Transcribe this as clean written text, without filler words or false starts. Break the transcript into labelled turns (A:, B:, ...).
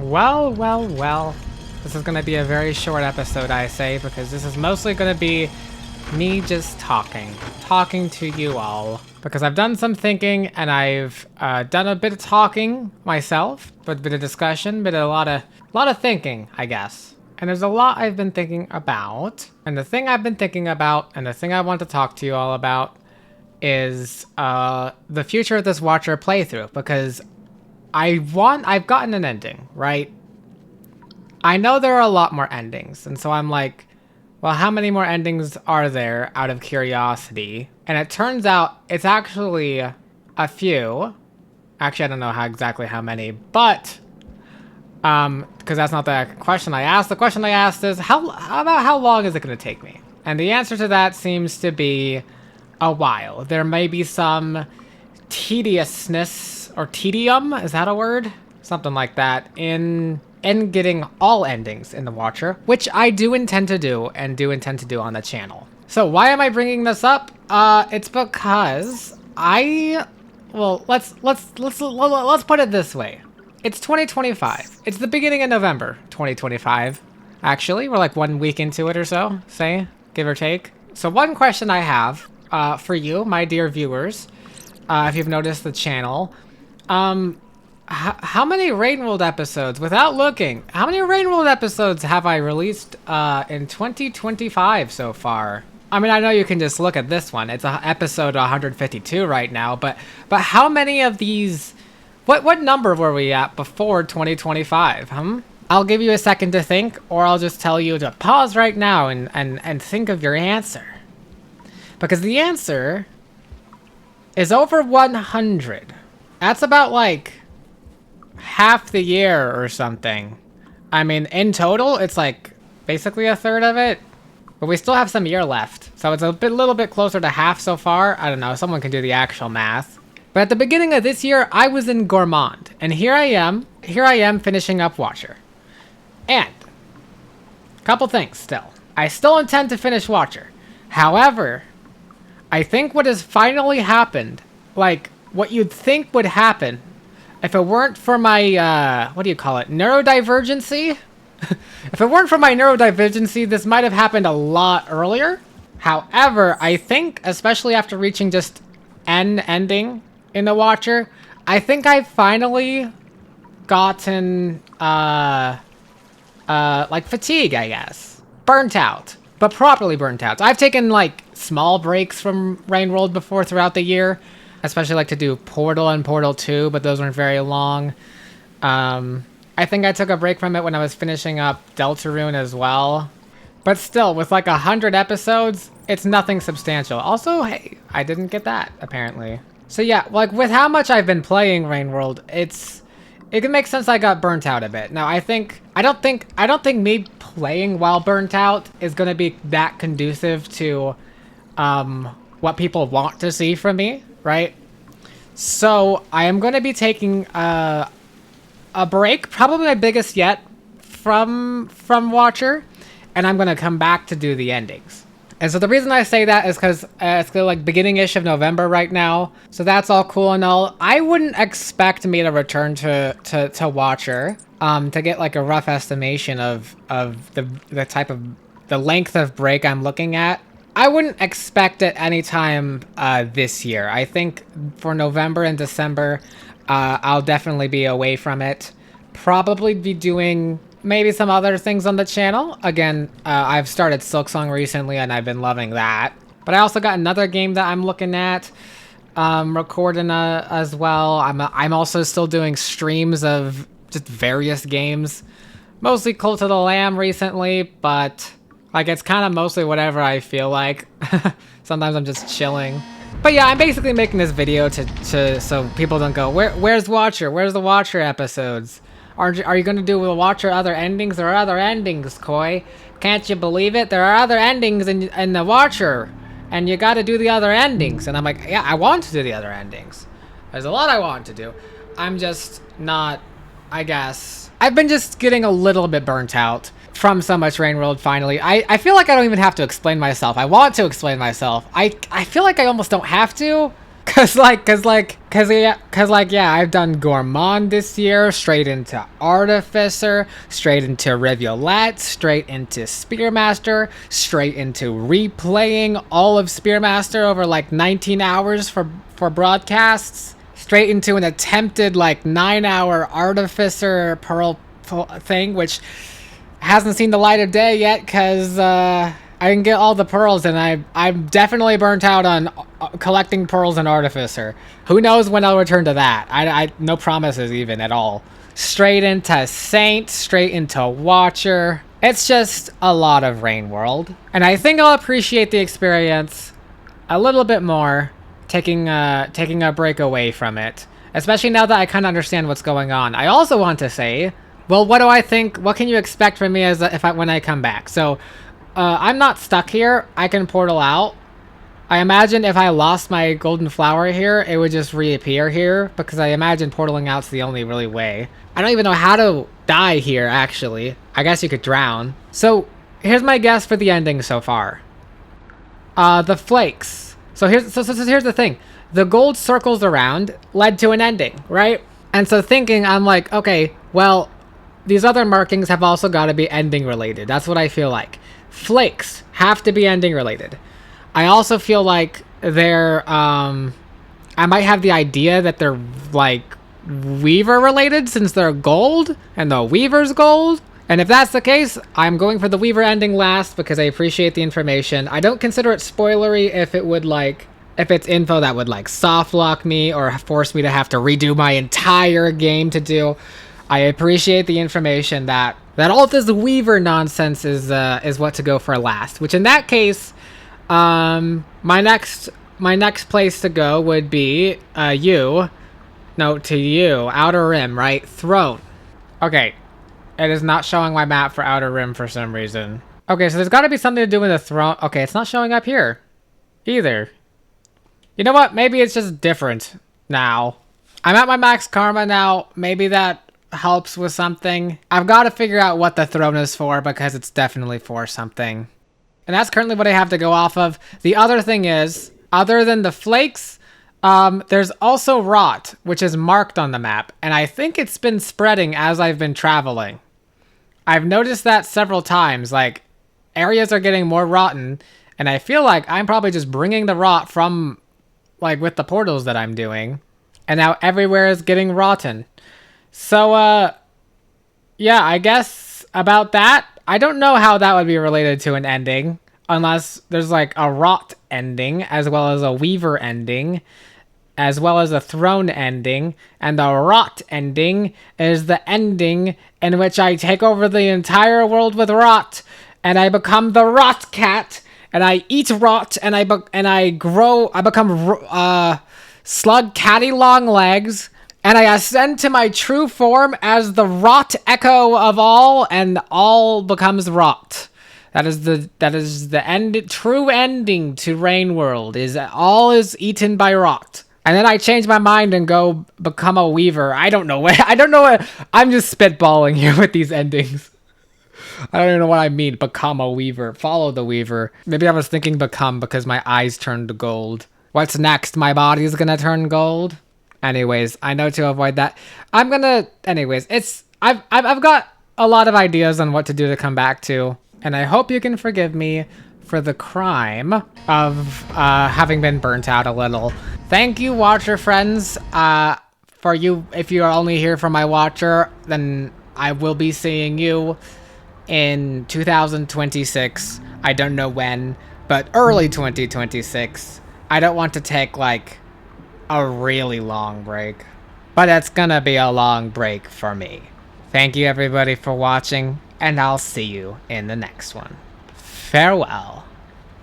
A: Well, well, well. This is going to be a very short episode, I say, because this is mostly going to be me just talking to you all. Because I've done some thinking and I've done a bit of talking myself, but a bit of discussion, but a lot of thinking, I guess. And there's a lot I've been thinking about. And the thing I've been thinking about, and the thing I want to talk to you all about, is the future of this Watcher playthrough. Because I've gotten an ending, right? I know there are a lot more endings, and so I'm like, well, how many more endings are there out of curiosity? And it turns out it's actually a few. Actually, I don't know exactly how many, but because that's not the question I asked. The question I asked is how long is it going to take me? And the answer to that seems to be a while. There may be some tediousness or tedium, is that a word? Something like that in getting all endings in the Watcher, which I do intend to do and do intend to do on the channel. So why am I bringing this up? It's because let's put it this way. It's 2025. It's the beginning of November 2025. Actually, we're like 1 week into it or so, say, give or take. So one question I have for you, my dear viewers, if you've noticed the channel, how many Rainworld episodes, without looking, how many Rainworld episodes have I released in 2025 so far? I mean, I know you can just look at this one. It's episode 152 right now, but how many of these, what number were we at before 2025, I'll give you a second to think, or I'll just tell you to pause right now and think of your answer. Because the answer is over 100. That's about like half the year or something. I mean, in total, it's like basically a third of it, but we still have some year left. So it's a little bit closer to half so far. I don't know, someone can do the actual math. But at the beginning of this year, I was in Gourmand, and here I am finishing up Watcher. And couple things still. I still intend to finish Watcher. However, I think what has finally happened, like what you'd think would happen if it weren't for my, what do you call it, neurodivergency? If it weren't for my neurodivergency, this might have happened a lot earlier. However, I think, especially after reaching just an ending in the Watcher, I think I've finally gotten, like fatigue, I guess. Burnt out, but properly burnt out. I've taken, like, small breaks from Rainworld before throughout the year. Especially like to do Portal and Portal 2, but those weren't very long. I think I took a break from it when I was finishing up Deltarune as well. But still, with like 100 episodes, it's nothing substantial. Also, hey, I didn't get that, apparently. So yeah, like with how much I've been playing Rainworld, it can make sense I got burnt out a bit. Now, I don't think me playing while burnt out is gonna be that conducive to what people want to see from me. Right? So I am going to be taking a break, probably my biggest yet, from Watcher, and I'm going to come back to do the endings. And so the reason I say that is because it's like beginning-ish of November right now, so that's all cool and all. I wouldn't expect me to return to Watcher to get like a rough estimation of the type of the length of break I'm looking at. I wouldn't expect it anytime this year. I think for November and December, I'll definitely be away from it. Probably be doing maybe some other things on the channel. Again, I've started Silksong recently and I've been loving that. But I also got another game that I'm looking at, recording as well. I'm also still doing streams of just various games. Mostly Cult of the Lamb recently, but like, it's kind of mostly whatever I feel like. Sometimes I'm just chilling. But yeah, I'm basically making this video so people don't go, where's Watcher? Where's the Watcher episodes? Are you going to do the Watcher other endings? There are other endings, Koi. Can't you believe it? There are other endings in the Watcher. And you got to do the other endings. And I'm like, yeah, I want to do the other endings. There's a lot I want to do. I'm just not, I guess. I've been just getting a little bit burnt out from so much Rainworld finally. I feel like I don't even have to explain myself. I want to explain myself. I feel like I almost don't have to, Yeah, I've done Gourmand this year, straight into Artificer, straight into Rivulet, straight into Spearmaster, straight into replaying all of Spearmaster over like 19 hours for broadcasts, straight into an attempted like 9-hour Artificer Pearl thing, which hasn't seen the light of day yet because I didn't get all the pearls, and I'm definitely burnt out on collecting pearls and Artificer. Who knows when I'll return to that? I no promises even at all. Straight into Saint, straight into Watcher. It's just a lot of Rain World, and I think I'll appreciate the experience a little bit more taking a break away from it, especially now that I kind of understand what's going on. I also want to say, well, what do I think? What can you expect from me when I come back? So. I'm not stuck here. I can portal out. I imagine if I lost my golden flower here, it would just reappear here, because I imagine portaling out's the only really way. I don't even know how to die here, actually. I guess you could drown. So, here's my guess for the ending so far. The flakes. So here's the thing. The gold circles around led to an ending, right? And so thinking, I'm like, okay, well, these other markings have also got to be ending related. That's what I feel like. Flakes have to be ending related. I also feel like they're I might have the idea that they're like Weaver related since they're gold and the Weaver's gold. And if that's the case, I'm going for the Weaver ending last because I appreciate the information. I don't consider it spoilery if it's info that would like soft lock me or force me to have to redo my entire game to do. I appreciate the information that all this Weaver nonsense is what to go for last. Which in that case, my next place to go would be you. No, to you. Outer Rim, right? Throne. Okay. It is not showing my map for Outer Rim for some reason. Okay, so there's got to be something to do with the throne. Okay, it's not showing up here either. You know what? Maybe it's just different now. I'm at my max karma now. Maybe that helps with something. I've got to figure out what the throne is for because it's definitely for something. And that's currently what I have to go off of. The other thing is, other than the flakes, there's also rot, which is marked on the map. And I think it's been spreading as I've been traveling. I've noticed that several times. Like, areas are getting more rotten. And I feel like I'm probably just bringing the rot from, like, with the portals that I'm doing. And now everywhere is getting rotten. So, yeah, I guess about that, I don't know how that would be related to an ending, unless there's like a rot ending, as well as a Weaver ending, as well as a throne ending, and the rot ending is the ending in which I take over the entire world with rot, and I become the rot cat, and I eat rot, and I become slug catty long legs, and I ascend to my true form as the rot echo of all, and all becomes rot. That is the true ending to Rain World, is all is eaten by rot. And then I change my mind and go become a Weaver. I don't know I'm just spitballing here with these endings. I don't even know what I mean, become a Weaver. Follow the Weaver. Maybe I was thinking become because my eyes turned gold. What's next? My body's gonna turn gold? Anyways, I know to avoid that. I've got a lot of ideas on what to do to come back to, and I hope you can forgive me for the crime of having been burnt out a little. Thank you, Watcher friends. For you, if you are only here for my Watcher, then I will be seeing you in 2026. I don't know when, but early 2026. I don't want to take like a really long break, but it's gonna be a long break for me. Thank you everybody for watching, and I'll see you in the next one. Farewell.